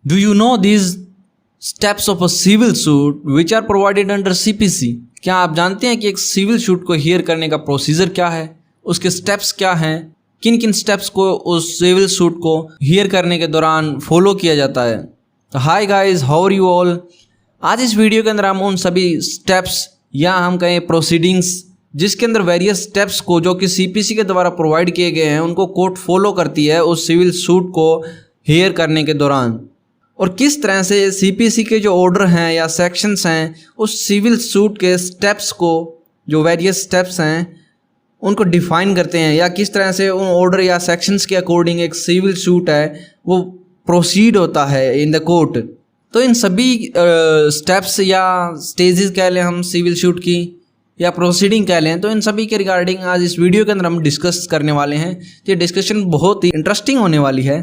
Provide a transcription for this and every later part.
Do you know these steps of a civil suit which are provided under CPC? क्या आप जानते हैं कि एक सिविल सूट को हियर करने का प्रोसीजर क्या है, उसके स्टेप्स क्या हैं, किन किन स्टेप्स को उस सिविल सूट को हियर करने के दौरान फॉलो किया जाता है। तो hi guys, how are you all. आज इस वीडियो के अंदर हम उन सभी स्टेप्स या हम कहें प्रोसीडिंग्स जिसके अंदर वेरियस स्टेप्स को जो कि CPC के द्वारा प्रोवाइड किए गए हैं उनको कोर्ट फॉलो करती है उस सिविल सूट को हियर करने के दौरान, और किस तरह से CPC के जो ऑर्डर हैं या सेक्शंस हैं उस सिविल सूट के स्टेप्स को, जो वेरियस स्टेप्स हैं उनको डिफाइन करते हैं, या किस तरह से उन ऑर्डर या सेक्शंस के अकॉर्डिंग एक सिविल सूट है वो प्रोसीड होता है इन द कोर्ट। तो इन सभी स्टेप्स या स्टेजेस कह लें हम सिविल सूट की या प्रोसीडिंग कह लें, तो इन सभी के रिगार्डिंग आज इस वीडियो के अंदर हम डिस्कस करने वाले हैं। ये डिस्कशन बहुत ही इंटरेस्टिंग होने वाली है,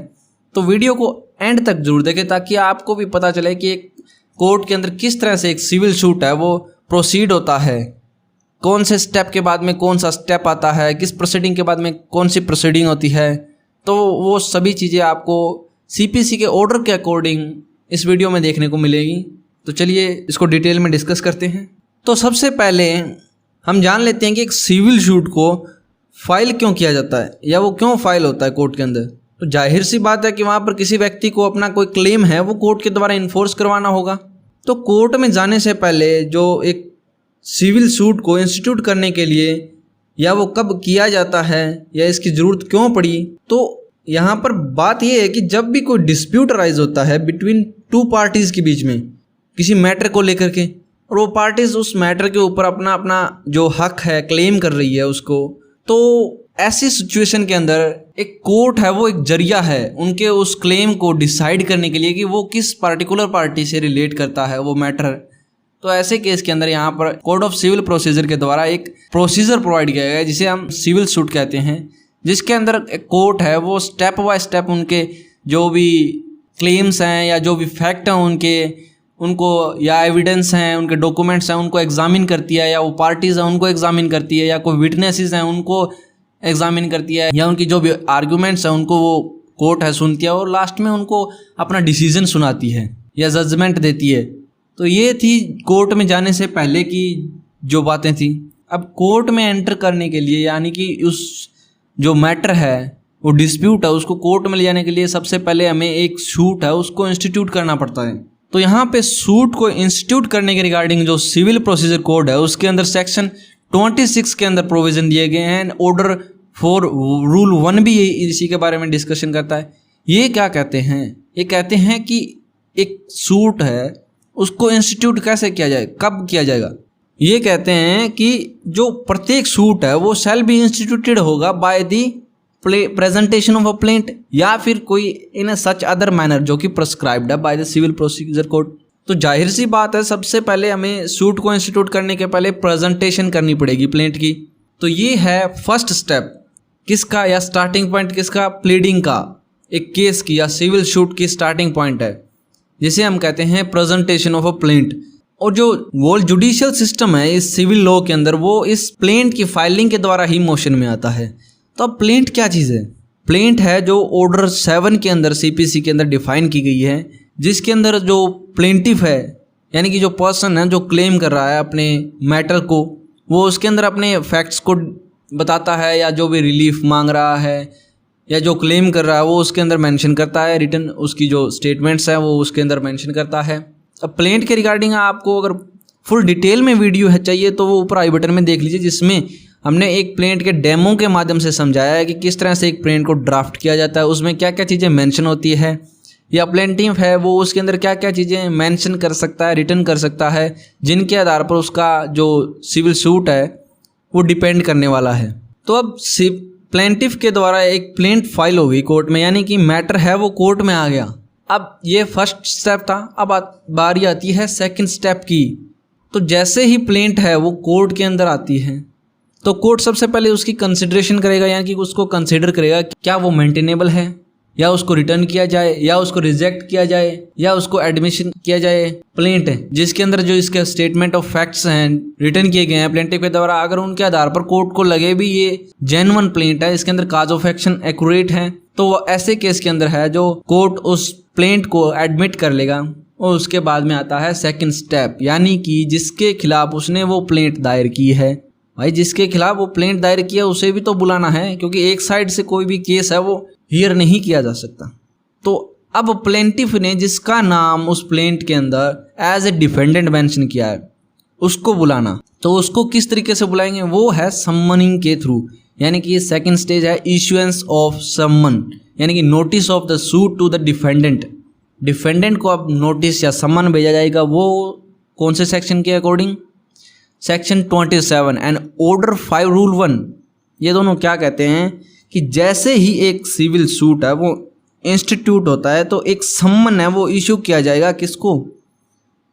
तो वीडियो को एंड तक जरूर देखें ताकि आपको भी पता चले कि एक कोर्ट के अंदर किस तरह से एक सिविल सूट है वो प्रोसीड होता है, कौन से स्टेप के बाद में कौन सा स्टेप आता है, किस प्रोसीडिंग के बाद में कौन सी प्रोसीडिंग होती है। तो वो सभी चीज़ें आपको CPC के ऑर्डर के अकॉर्डिंग इस वीडियो में देखने को मिलेगी। तो चलिए इसको डिटेल में डिस्कस करते हैं। तो सबसे पहले हम जान लेते हैं कि एक सिविल सूट को फाइल क्यों किया जाता है या वो क्यों फाइल होता है कोर्ट के अंदर। तो जाहिर सी बात है कि वहाँ पर किसी व्यक्ति को अपना कोई क्लेम है वो कोर्ट के द्वारा इन्फोर्स करवाना होगा। तो कोर्ट में जाने से पहले जो एक सिविल सूट को इंस्टीट्यूट करने के लिए या वो कब किया जाता है या इसकी ज़रूरत क्यों पड़ी, तो यहाँ पर बात ये है कि जब भी कोई डिस्प्यूट अराइज होता है बिटवीन टू पार्टीज़ के बीच में किसी मैटर को लेकर के, और वो पार्टीज़ उस मैटर के ऊपर अपना अपना जो हक है क्लेम कर रही है उसको, तो ऐसी सिचुएशन के अंदर एक कोर्ट है वो एक जरिया है उनके उस क्लेम को डिसाइड करने के लिए कि वो किस पार्टिकुलर पार्टी से रिलेट करता है वो मैटर। तो ऐसे केस के अंदर यहाँ पर कोड ऑफ सिविल प्रोसीजर के द्वारा एक प्रोसीजर प्रोवाइड किया गया है जिसे हम सिविल सूट कहते हैं, जिसके अंदर एक कोर्ट है वो स्टेप बाय स्टेप उनके जो भी क्लेम्स हैं या जो भी फैक्ट हैं उनको या एविडेंस हैं, उनके डॉक्यूमेंट्स हैं, उनको एग्जामिन करती है, या वो पार्टीज़ हैं उनको एग्जामिन करती है, या कोई विटनेसेस हैं उनको एग्जामिन करती है, या उनकी जो भी आर्ग्यूमेंट्स हैं उनको वो कोर्ट है सुनती है और लास्ट में उनको अपना डिसीजन सुनाती है या जजमेंट देती है। तो ये थी कोर्ट में जाने से पहले की जो बातें थी। अब कोर्ट में एंटर करने के लिए यानी कि उस जो मैटर है वो डिस्प्यूट है उसको कोर्ट में ले जाने के लिए सबसे पहले हमें एक सूट है उसको इंस्टीट्यूट करना पड़ता है। तो यहाँ पे सूट को इंस्टीट्यूट करने के रिगार्डिंग जो सिविल प्रोसीजर कोड है उसके अंदर सेक्शन 26 के अंदर प्रोविज़न दिए गए हैं। ऑर्डर 4 रूल 1 भी इसी के बारे में डिस्कशन करता है। ये क्या कहते हैं, ये कहते हैं कि एक सूट है उसको इंस्टीट्यूट कैसे किया जाए, कब किया जाएगा। ये कहते हैं कि जो प्रत्येक सूट है वो शैल बी इंस्टीट्यूटेड होगा by the presentation of a plaint या फिर कोई इन अ सच अदर मैनर जो कि प्रिस्क्राइब्ड है by the civil procedure code. तो जाहिर सी बात है सबसे पहले हमें सूट को इंस्टीट्यूट करने के पहले प्रेजेंटेशन करनी पड़ेगी प्लेंट की। तो ये है फर्स्ट स्टेप किसका या स्टार्टिंग पॉइंट किसका, प्लीडिंग का, एक केस की या सिविल सूट की स्टार्टिंग पॉइंट है जिसे हम कहते हैं प्रेजेंटेशन ऑफ अ प्लेंट। और जो वो जुडिशियल सिस्टम है इस सिविल लॉ के अंदर वो इस प्लेंट की फाइलिंग के द्वारा ही मोशन में आता है। तो अब प्लेंट क्या चीज़ है, प्लेंट है जो ऑर्डर 7 के अंदर CPC के अंदर डिफाइन की गई है, जिसके अंदर जो प्लेंटिफ है यानी कि जो पर्सन है जो क्लेम कर रहा है अपने मैटर को, वो उसके अंदर अपने फैक्ट्स को बताता है या जो भी रिलीफ मांग रहा है या जो क्लेम कर रहा है वो उसके अंदर मेंशन करता है, रिटर्न उसकी जो स्टेटमेंट्स हैं वो उसके अंदर मेंशन करता है। अब प्लेंट के रिगार्डिंग आपको अगर फुल डिटेल में वीडियो है चाहिए तो वो ऊपर आई बटन में देख लीजिए, जिसमें हमने एक प्लेंट के डेमो के माध्यम से समझाया है कि किस तरह से एक प्लेंट को ड्राफ्ट किया जाता है, उसमें क्या क्या चीज़ें मेंशन होती है, या प्लेंटिफ है वो उसके अंदर क्या क्या चीज़ें मेंशन कर सकता है, रिटर्न कर सकता है, जिनके आधार पर उसका जो सिविल सूट है वो डिपेंड करने वाला है। तो अब प्लेंटिफ के द्वारा एक प्लेंट फाइल हो गई कोर्ट में, यानी कि मैटर है वो कोर्ट में आ गया। अब ये फर्स्ट स्टेप था। अब बारी आती है सेकंड स्टेप की। तो जैसे ही प्लेंट है वो कोर्ट के अंदर आती है तो कोर्ट सबसे पहले उसकी कंसिडरेशन करेगा, यानी कि उसको कंसिडर करेगा कि क्या वो मेंटेनेबल है, या उसको रिटर्न किया जाए, या उसको रिजेक्ट किया जाए, या उसको एडमिशन किया जाए। प्लेंट है जिसके अंदर जो इसके स्टेटमेंट ऑफ फैक्ट्स हैं रिटर्न किए गए हैं प्लेंटिफ के द्वारा, अगर उनके आधार पर कोर्ट को लगे भी ये जेन्युइन प्लेंट है, इसके अंदर काज ऑफ एक्शन एक्यूरेट है, तो वो ऐसे केस के अंदर है जो कोर्ट उस प्लेंट को एडमिट कर लेगा और उसके बाद में आता है सेकंड स्टेप, यानी कि जिसके खिलाफ उसने वो प्लेंट दायर की है। भाई जिसके खिलाफ वो प्लेंट दायर किया उसे भी तो बुलाना है, क्योंकि एक साइड से कोई भी केस है वो हियर नहीं किया जा सकता। तो अब प्लेंटिफ ने जिसका नाम उस प्लेंट के अंदर एज ए डिफेंडेंट मेंशन किया है उसको बुलाना। तो उसको किस तरीके से बुलाएंगे, वो है समनिंग के थ्रू, यानी कि ये सेकंड स्टेज है इश्यूएंस ऑफ समन, यानी कि notice of the suit to the defendant. Defendant को अब नोटिस या समन भेजा जाएगा, वो कौन से सेक्शन के according, section 27 and order 5 rule 1। ये दोनों क्या कहते हैं कि जैसे ही एक सिविल सूट है वो इंस्टीट्यूट होता है तो एक समन है वो इशू किया जाएगा, किसको,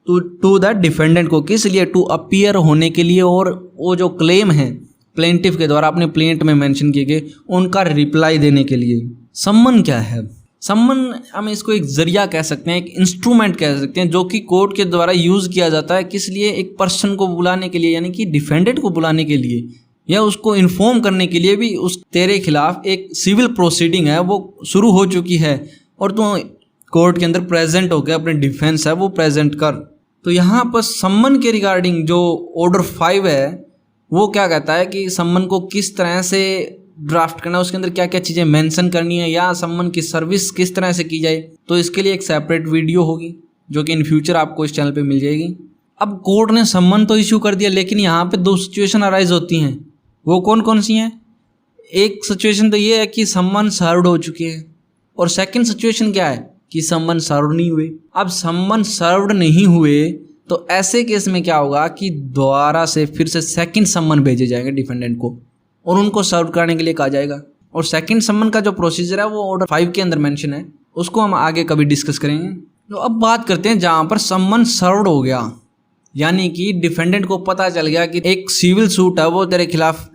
टू द डिफेंडेंट को। किस लिए, टू अपीयर होने के लिए, और वो जो क्लेम है प्लेंटिफ के द्वारा अपने प्लेंट में मेंशन किए गए उनका रिप्लाई देने के लिए। समन क्या है, समन हम इसको एक जरिया कह सकते हैं, एक इंस्ट्रूमेंट कह सकते हैं, जो कि कोर्ट के द्वारा यूज़ किया जाता है। किस लिए, एक पर्सन को बुलाने के लिए, यानी कि डिफेंडेंट को बुलाने के लिए, या उसको इन्फॉर्म करने के लिए भी उस तेरे खिलाफ एक सिविल प्रोसीडिंग है वो शुरू हो चुकी है और तू कोर्ट के अंदर प्रेजेंट होकर अपने डिफेंस है वो प्रेजेंट कर। तो यहाँ पर सम्मन के रिगार्डिंग जो ऑर्डर 5 है वो क्या कहता है कि सम्मन को किस तरह से ड्राफ्ट करना है, उसके अंदर क्या क्या चीज़ें मेंशन करनी है, या सम्मन की सर्विस किस तरह से की जाए। तो इसके लिए एक सेपरेट वीडियो होगी जो कि इन फ्यूचर आपको इस चैनल पे मिल जाएगी। अब कोर्ट ने सम्मन तो इशू कर दिया, लेकिन यहाँ पे 2 सिचुएशन अराइज होती हैं। वो कौन कौन सी हैं, एक सिचुएशन तो ये है कि सम्मन सर्व्ड हो चुके हैं, और सेकंड सिचुएशन क्या है कि सम्मन सर्व नहीं हुए। अब सम्मन सर्व्ड नहीं हुए तो ऐसे केस में क्या होगा कि दोबारा से फिर से सेकंड सम्मन भेजे जाएंगे डिफेंडेंट को और उनको सर्व करने के लिए कहा जाएगा। और सेकंड सम्मन का जो प्रोसीजर है वो ऑर्डर 5 के अंदर मेंशन है, उसको हम आगे कभी डिस्कस करेंगे। तो अब बात करते हैं जहाँ पर सम्मन सर्व्ड हो गया, यानी कि डिफेंडेंट को पता चल गया कि एक सिविल सूट है वो तेरे खिलाफ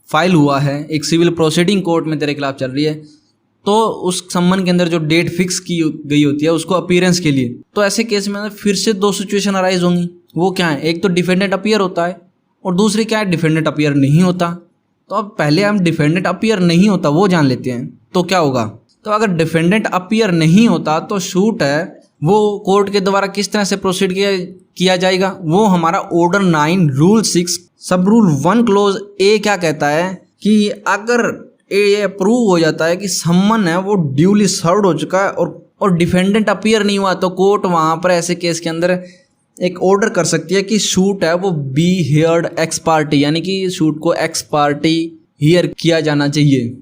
फाइल हुआ है, एक सिविल प्रोसीडिंग कोर्ट में तेरे खिलाफ चल रही है। तो उस सम्मन के अंदर जो डेट फिक्स की गई होती है उसको अपीयरेंस के लिए, तो ऐसे केस में फिर से 2 सिचुएशन अराइज होंगी। वो क्या है, एक तो डिफेंडेंट अपीयर होता है और दूसरी क्या है, डिफेंडेंट अपीयर नहीं होता। तो अब पहले हम डिफेंडेंट अपीयर नहीं होता वो जान लेते हैं। तो क्या होगा, तो अगर डिफेंडेंट अपीयर नहीं होता तो शूट है वो कोर्ट के द्वारा किस तरह से प्रोसीड किया जाएगा, वो हमारा ऑर्डर 9 रूल 6 सब रूल 1 क्लोज ए क्या कहता है कि अगर ये अप्रूव हो जाता है कि सम्मन है वो ड्यूली सर्व्ड हो चुका है और डिफेंडेंट अपीयर नहीं हुआ, तो कोर्ट वहाँ पर ऐसे केस के अंदर एक ऑर्डर कर सकती है कि शूट है वो बी हियर्ड एक्स पार्टी, यानी कि शूट को एक्स पार्टी हियर किया जाना चाहिए।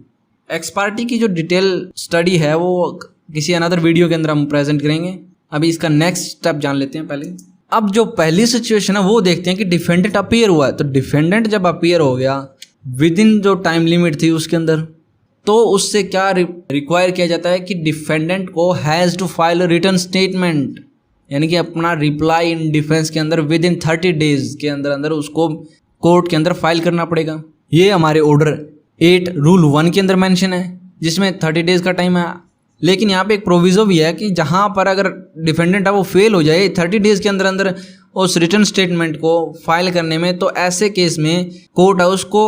एक्स पार्टी की जो डिटेल स्टडी है वो किसी अनदर वीडियो के अंदर हम प्रेजेंट करेंगे। अभी इसका नेक्स्ट स्टेप जान लेते हैं पहले। अब जो पहली सिचुएशन है वो देखते हैं कि डिफेंडेंट अपीयर हुआ है। तो डिफेंडेंट जब अपीयर हो गया विद इन जो टाइम लिमिट थी उसके अंदर, तो उससे क्या रिक्वायर किया जाता है कि डिफेंडेंट को has to file return statement, यानी कि अपना रिप्लाई इन डिफेंस के अंदर विद इन 30 डेज के अंदर अंदर उसको कोर्ट के अंदर फाइल करना पड़ेगा। ये हमारे ऑर्डर 8 रूल 1 के अंदर मेंशन है जिसमें 30 डेज का टाइम है। लेकिन यहाँ पे एक प्रोविज़ो भी है कि जहाँ पर अगर डिफेंडेंट है वो फेल हो जाए 30 डेज के अंदर अंदर उस रिटर्न स्टेटमेंट को फाइल करने में, तो ऐसे केस में कोर्ट है उसको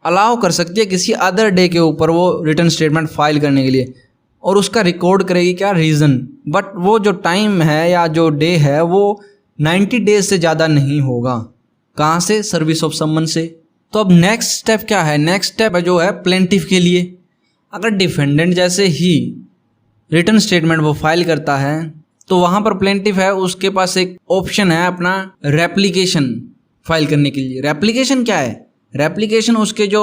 अलाउ कर सकती है किसी अदर डे के ऊपर वो रिटर्न स्टेटमेंट फाइल करने के लिए, और उसका रिकॉर्ड करेगी क्या, रीज़न। बट वो जो टाइम है या जो डे है वो 90 डेज से ज़्यादा नहीं होगा। कहाँ से, सर्विस ऑफ सम्मन से। तो अब नेक्स्ट स्टेप क्या है, नेक्स्ट स्टेप जो है प्लेंटिफ के लिए। अगर डिफेंडेंट जैसे ही रिटर्न स्टेटमेंट वो फाइल करता है तो वहाँ पर प्लेंटिफ है उसके पास एक ऑप्शन है अपना रेप्लिकेशन फाइल करने के लिए। रेप्लिकेशन क्या है, रेप्लिकेशन उसके जो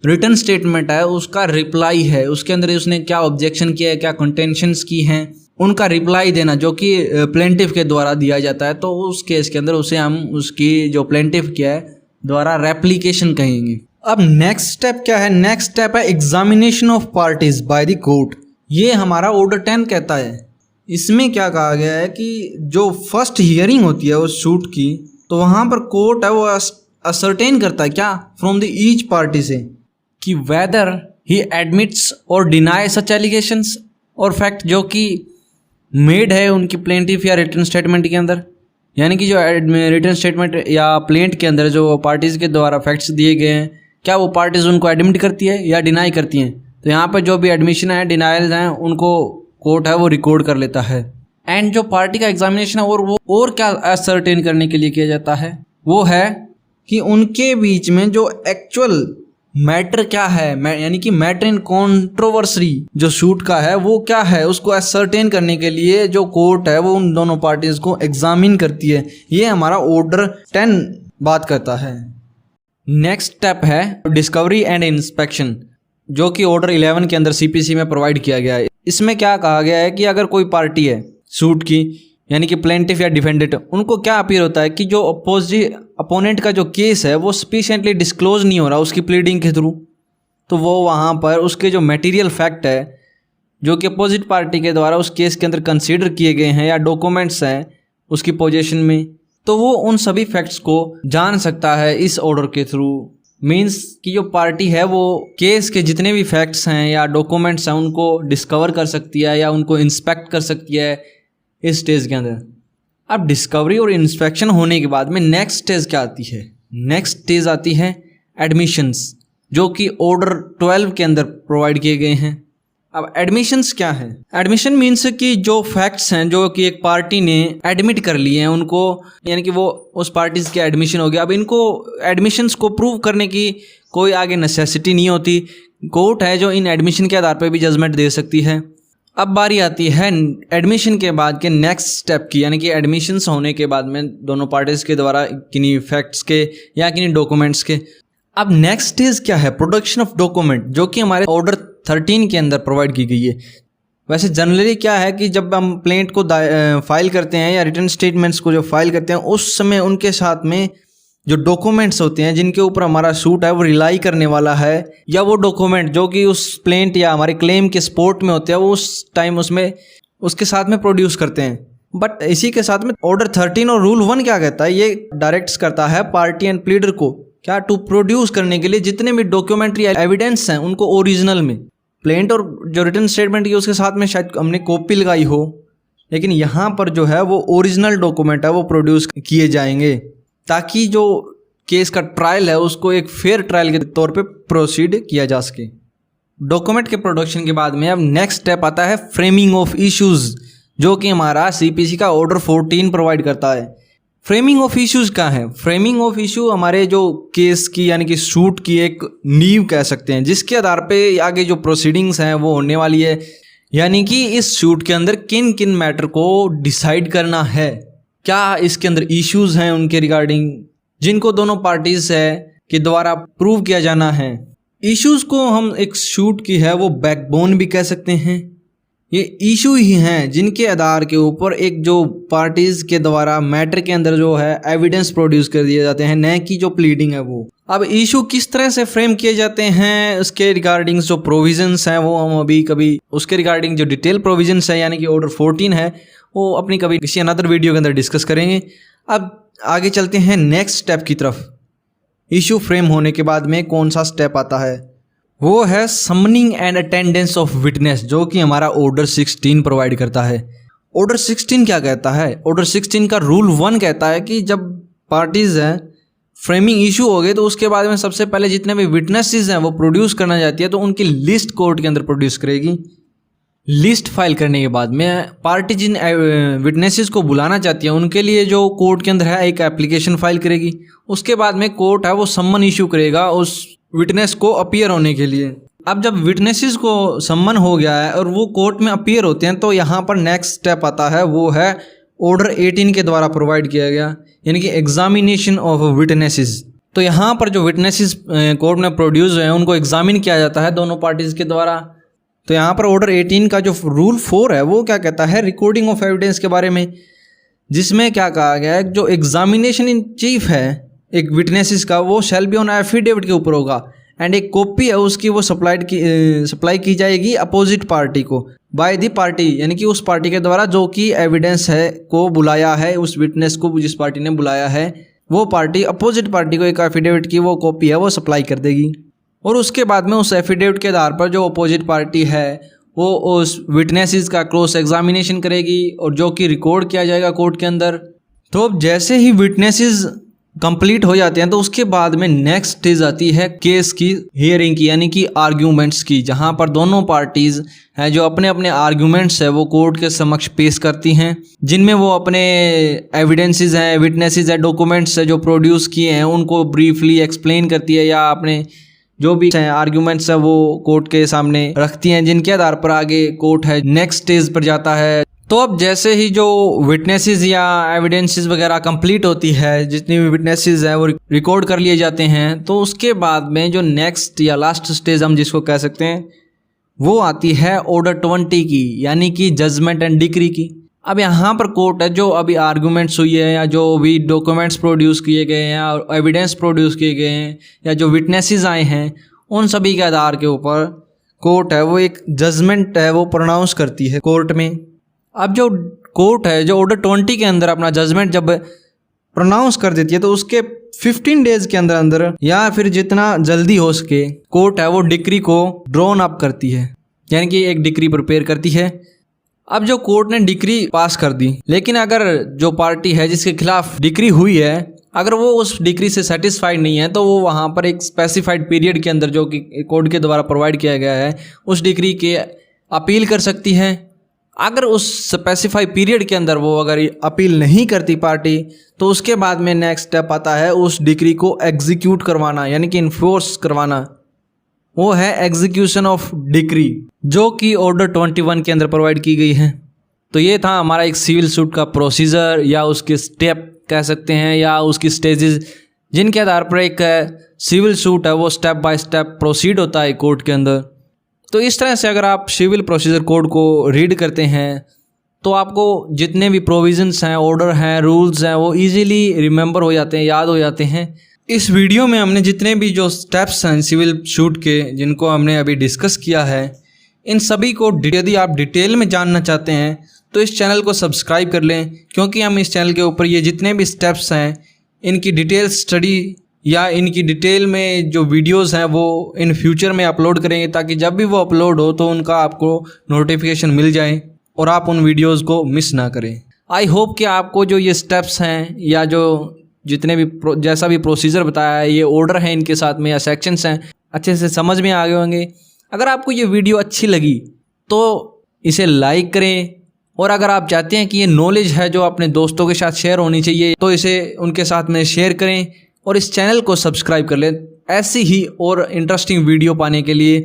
रिटर्न स्टेटमेंट है उसका रिप्लाई है, उसके अंदर उसने क्या ऑब्जेक्शन किया है, क्या कंटेंशंस की हैं, उनका रिप्लाई देना जो कि प्लेंटिफ के द्वारा दिया जाता है। तो उस केस के अंदर उसे हम उसकी जो प्लेंटिफ किया है द्वारा रेप्लिकेशन कहेंगे। अब नेक्स्ट स्टेप क्या है, नेक्स्ट स्टेप है examination of parties by the court. ये हमारा ऑर्डर 10 कहता है। इसमें क्या कहा गया है कि जो फर्स्ट हियरिंग होती है उस शूट की, तो वहाँ पर कोर्ट है वो असर्टेन करता है क्या, फ्रॉम द ईच पार्टी से, कि वेदर ही एडमिट्स और डिनाई सच एलिगेशंस और फैक्ट जो कि मेड है उनकी प्लेंटिफ या रिटर्न स्टेटमेंट के अंदर, यानी कि जो रिटर्न स्टेटमेंट या प्लेंट के अंदर जो पार्टीज़ के द्वारा फैक्ट्स दिए गए हैं, क्या वो पार्टीज़ उनको एडमिट करती है या डिनाई करती हैं। तो यहाँ पर जो भी एडमिशन है, डिनाइल्स हैं, उनको कोर्ट है वो रिकॉर्ड कर लेता है। एंड जो पार्टी का एग्जामिनेशन है और क्या असर्टेन करने के लिए किया जाता है वो है कि उनके बीच में जो एक्चुअल मैटर क्या है, यानी कि मैटर इन कंट्रोवर्सी जो शूट का है वो क्या है, उसको असर्टेन करने के लिए जो कोर्ट है वो उन दोनों पार्टीज को एग्जामिन करती है। ये हमारा ऑर्डर 10 बात करता है। नेक्स्ट स्टेप है डिस्कवरी एंड इंस्पेक्शन, जो कि ऑर्डर 11 के अंदर सीपीसी में प्रोवाइड किया गया है। इसमें क्या कहा गया है कि अगर कोई पार्टी है सूट की, यानी कि प्लेंटिफ या डिफेंडेंट, उनको क्या अपीयर होता है कि जो अपोनेंट का जो केस है वो सफिशिएंटली डिस्क्लोज नहीं हो रहा उसकी प्लीडिंग के थ्रू, तो वो वहाँ पर उसके जो मटेरियल फैक्ट है जो कि अपोजिट पार्टी के द्वारा उस केस के अंदर कंसीडर किए गए हैं या डॉक्यूमेंट्स हैं उसकी पोजीशन में, तो वो उन सभी फैक्ट्स को जान सकता है इस ऑर्डर के थ्रू। मीन्स कि जो पार्टी है वो केस के जितने भी फैक्ट्स हैं या डॉक्यूमेंट्स हैं उनको डिस्कवर कर सकती है या उनको इंस्पेक्ट कर सकती है इस स्टेज के अंदर। अब डिस्कवरी और इंस्पेक्शन होने के बाद में नेक्स्ट स्टेज क्या आती है? नेक्स्ट स्टेज आती है एडमिशंस, जो कि ऑर्डर 12 के अंदर प्रोवाइड किए गए हैं। अब एडमिशंस क्या है? एडमिशन मीन्स कि जो फैक्ट्स हैं जो कि एक पार्टी ने एडमिट कर लिए हैं उनको, यानी कि वो उस पार्टीज के एडमिशन हो गया। अब इनको एडमिशंस को प्रूव करने की कोई आगे नेसेसिटी नहीं होती, कोर्ट है जो इन एडमिशन के आधार पर भी जजमेंट दे सकती है। अब बारी आती है एडमिशन के बाद के नेक्स्ट स्टेप की, यानी कि एडमिशंस होने के बाद में दोनों पार्टीज के द्वारा किन्हीं फैक्ट्स के या किन्हीं डॉक्यूमेंट्स के। अब नेक्स्ट स्टेज क्या है? प्रोडक्शन ऑफ डॉक्यूमेंट, जो कि हमारे ऑर्डर 13 के अंदर प्रोवाइड की गई है। वैसे जनरली क्या है कि जब हम प्लेंट को फाइल करते हैं या रिटर्न स्टेटमेंट्स को जो फाइल करते हैं उस समय उनके साथ में जो डॉक्यूमेंट्स होते हैं जिनके ऊपर हमारा सूट है वो रिलाई करने वाला है, या वो डॉक्यूमेंट जो कि उस प्लेंट या हमारे क्लेम के सपोर्ट में होते हैं वो उस टाइम उसमें उसके साथ में प्रोड्यूस करते हैं। बट इसी के साथ में ऑर्डर 13 और रूल 1 क्या कहता है? ये डायरेक्ट्स करता है पार्टी एंड प्लीडर को क्या टू प्रोड्यूस करने के लिए जितने भी डॉक्यूमेंट्री एविडेंस हैं उनको ओरिजिनल में। प्लेंट और जो रिटर्न स्टेटमेंट की उसके साथ में शायद हमने कॉपी लगाई हो, लेकिन यहाँ पर जो है वो ओरिजिनल डॉक्यूमेंट है वो प्रोड्यूस किए जाएंगे ताकि जो केस का ट्रायल है उसको एक फेयर ट्रायल के तौर पे प्रोसीड किया जा सके। डॉक्यूमेंट के प्रोडक्शन के बाद में अब नेक्स्ट स्टेप आता है फ्रेमिंग ऑफ इश्यूज, जो कि हमारा सीपीसी का ऑर्डर 14 प्रोवाइड करता है। फ्रेमिंग ऑफ इश्यूज क्या है? फ्रेमिंग ऑफ इशू हमारे जो केस की यानी कि सूट की एक नींव कह सकते हैं, जिसके आधार पे आगे जो प्रोसीडिंग्स हैं वो होने वाली है। यानी कि इस सूट के अंदर किन किन मैटर को डिसाइड करना है, क्या इसके अंदर इश्यूज हैं उनके रिगार्डिंग, जिनको दोनों पार्टीज है के द्वारा प्रूव किया जाना है। इश्यूज को हम एक सूट की है वो बैकबोन भी कह सकते हैं। ये इशू ही हैं जिनके आधार के ऊपर एक जो पार्टीज के द्वारा मैटर के अंदर जो है एविडेंस प्रोड्यूस कर दिए जाते हैं, न कि जो प्लीडिंग है वो। अब इशू किस तरह से फ्रेम किए जाते हैं उसके रिगार्डिंग जो प्रोविजंस हैं वो हम अभी कभी उसके रिगार्डिंग जो डिटेल प्रोविजंस है यानी कि ऑर्डर 14 है वो अपनी कभी किसी अनदर वीडियो के अंदर डिस्कस करेंगे। अब आगे चलते हैं नेक्स्ट स्टेप की तरफ। इशू फ्रेम होने के बाद में कौन सा स्टेप आता है? वो है summoning and attendance of witness, जो कि हमारा ऑर्डर 16 प्रोवाइड करता है। ऑर्डर 16 क्या कहता है? ऑर्डर 16 का रूल 1 कहता है कि जब पार्टीज हैं फ्रेमिंग इशू हो गए तो उसके बाद में सबसे पहले जितने भी विटनेसेस हैं वो प्रोड्यूस करना चाहती है तो उनकी लिस्ट कोर्ट के अंदर प्रोड्यूस करेगी। लिस्ट फाइल करने के बाद में पार्टी जिन विटनेसेस को बुलाना चाहती है उनके लिए जो कोर्ट के अंदर है एक एप्लीकेशन फाइल करेगी। उसके बाद में कोर्ट है वो सम्मन इशू करेगा उस विटनेस को अपीयर होने के लिए। अब जब विटनेसेस को सम्मन हो गया है और वो कोर्ट में अपीयर होते हैं तो यहाँ पर नेक्स्ट स्टेप आता है, वो है ऑर्डर 18 के द्वारा प्रोवाइड किया गया, यानी कि एग्जामिनेशन ऑफ विटनेसेस। तो यहाँ पर जो विटनेसेस कोर्ट में प्रोड्यूस हुए हैं उनको एग्जामिन किया जाता है दोनों पार्टीज के द्वारा। तो यहाँ पर ऑर्डर 18 का जो रूल 4 है वो क्या कहता है? रिकॉर्डिंग ऑफ एविडेंस के बारे में, जिसमें क्या कहा गया है जो एग्जामिनेशन इन चीफ है एक विटनेसेस का वो शैल बी ऑन एफिडेविट के ऊपर होगा एंड एक कॉपी है उसकी वो सप्लाई की जाएगी अपोजिट पार्टी को बाय दी पार्टी, यानी कि उस पार्टी के द्वारा जो कि एविडेंस है को बुलाया है, उस विटनेस को जिस पार्टी ने बुलाया है वो पार्टी अपोजिट पार्टी को एक एफिडेविट की वो कॉपी है वो सप्लाई कर देगी। और उसके बाद में उस एफिडेविट के आधार पर जो अपोजिट पार्टी है वो उस विटनेसेस का क्रॉस एग्जामिनेशन करेगी और जो कि रिकॉर्ड किया जाएगा कोर्ट के अंदर। तो जैसे ही विटनेसेस कंप्लीट हो जाते हैं तो उसके बाद में नेक्स्ट स्टेज आती है केस की हियरिंग की, यानी कि आर्ग्यूमेंट्स की, जहां पर दोनों पार्टीज हैं जो अपने अपने आर्ग्यूमेंट्स है वो कोर्ट के समक्ष पेश करती हैं, जिनमें वो अपने एविडेंसेस हैं, विटनेसेस है, डॉक्यूमेंट्स है जो प्रोड्यूस किए हैं उनको ब्रीफली एक्सप्लेन करती है, या अपने जो भी आर्ग्यूमेंट्स है वो कोर्ट के सामने रखती हैं, जिनके आधार पर आगे कोर्ट है नेक्स्ट स्टेज पर जाता है। तो अब जैसे ही जो विटनेसेस या एविडेंसेस वगैरह कंप्लीट होती है, जितनी भी विटनेसेस है वो रिकॉर्ड कर लिए जाते हैं, तो उसके बाद में जो नेक्स्ट या लास्ट स्टेज हम जिसको कह सकते हैं वो आती है ऑर्डर 20 की, यानी कि जजमेंट एंड डिक्री की। अब यहाँ पर कोर्ट है जो अभी आर्गूमेंट्स हुई है या जो भी डॉक्यूमेंट्स प्रोड्यूस किए गए हैं और एविडेंस प्रोड्यूस किए गए हैं या जो विटनेसेस आए हैं, उन सभी के आधार के ऊपर कोर्ट है वो एक जजमेंट है वो प्रोनाउंस करती है कोर्ट में। अब जो कोर्ट है जो ऑर्डर 20 के अंदर अपना जजमेंट जब प्रोनाउंस कर देती है तो उसके 15 डेज के अंदर अंदर या फिर जितना जल्दी हो सके कोर्ट है वो डिक्री को ड्रॉन अप करती है, यानी कि एक डिक्री प्रिपेयर करती है। अब जो कोर्ट ने डिक्री पास कर दी, लेकिन अगर जो पार्टी है जिसके खिलाफ डिक्री हुई है अगर वो उस डिक्री से सेटिस्फाइड नहीं है तो वो वहाँ पर एक स्पेसिफाइड पीरियड के अंदर जो कि कोर्ट के द्वारा प्रोवाइड किया गया है उस डिक्री के अपील कर सकती है। अगर उस स्पेसिफाइड पीरियड के अंदर वो अगर अपील नहीं करती पार्टी तो उसके बाद में नेक्स्ट स्टेप आता है उस डिक्री को एग्जीक्यूट करवाना, यानी कि इन्फोर्स करवाना। वो है एग्जीक्यूशन ऑफ डिक्री जो कि ऑर्डर 21 के अंदर प्रोवाइड की गई है। तो ये था हमारा एक सिविल सूट का प्रोसीजर या उसके स्टेप कह सकते हैं या उसकी स्टेजेस, जिनके आधार पर एक सिविल सूट है वो स्टेप बाय स्टेप प्रोसीड होता है कोर्ट के अंदर। तो इस तरह से अगर आप सिविल प्रोसीजर कोड को रीड करते हैं तो आपको जितने भी प्रोविजंस हैं, ऑर्डर हैं, रूल्स हैं वो इजीली रिमेंबर हो जाते हैं, याद हो जाते हैं। इस वीडियो में हमने जितने भी जो स्टेप्स हैं सिविल सूट के जिनको हमने अभी डिस्कस किया है, इन सभी को यदि आप डिटेल में जानना चाहते हैं तो इस चैनल को सब्सक्राइब कर लें, क्योंकि हम इस चैनल के ऊपर ये जितने भी स्टेप्स हैं इनकी डिटेल स्टडी या इनकी डिटेल में जो वीडियोस हैं वो इन फ्यूचर में अपलोड करेंगे, ताकि जब भी वो अपलोड हो तो उनका आपको नोटिफिकेशन मिल जाए और आप उन वीडियोस को मिस ना करें। आई होप कि आपको जो ये स्टेप्स हैं या जो जितने भी जैसा भी प्रोसीजर बताया है, ये ऑर्डर है इनके साथ में या सेक्शंस हैं, अच्छे से समझ में आ गए होंगे। अगर आपको ये वीडियो अच्छी लगी तो इसे लाइक करें, और अगर आप चाहते हैं कि ये नॉलेज है जो अपने दोस्तों के साथ शेयर होनी चाहिए तो इसे उनके साथ में शेयर करें और इस चैनल को सब्सक्राइब कर लें ऐसी ही और इंटरेस्टिंग वीडियो पाने के लिए,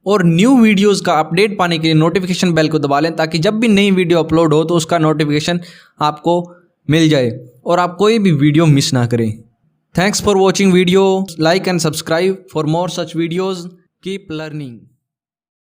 और न्यू वीडियोस का अपडेट पाने के लिए नोटिफिकेशन बेल को दबा लें, ताकि जब भी नई वीडियो अपलोड हो तो उसका नोटिफिकेशन आपको मिल जाए और आप कोई भी वीडियो मिस ना करें। Thanks for watching video, like and subscribe for more such videos, keep learning.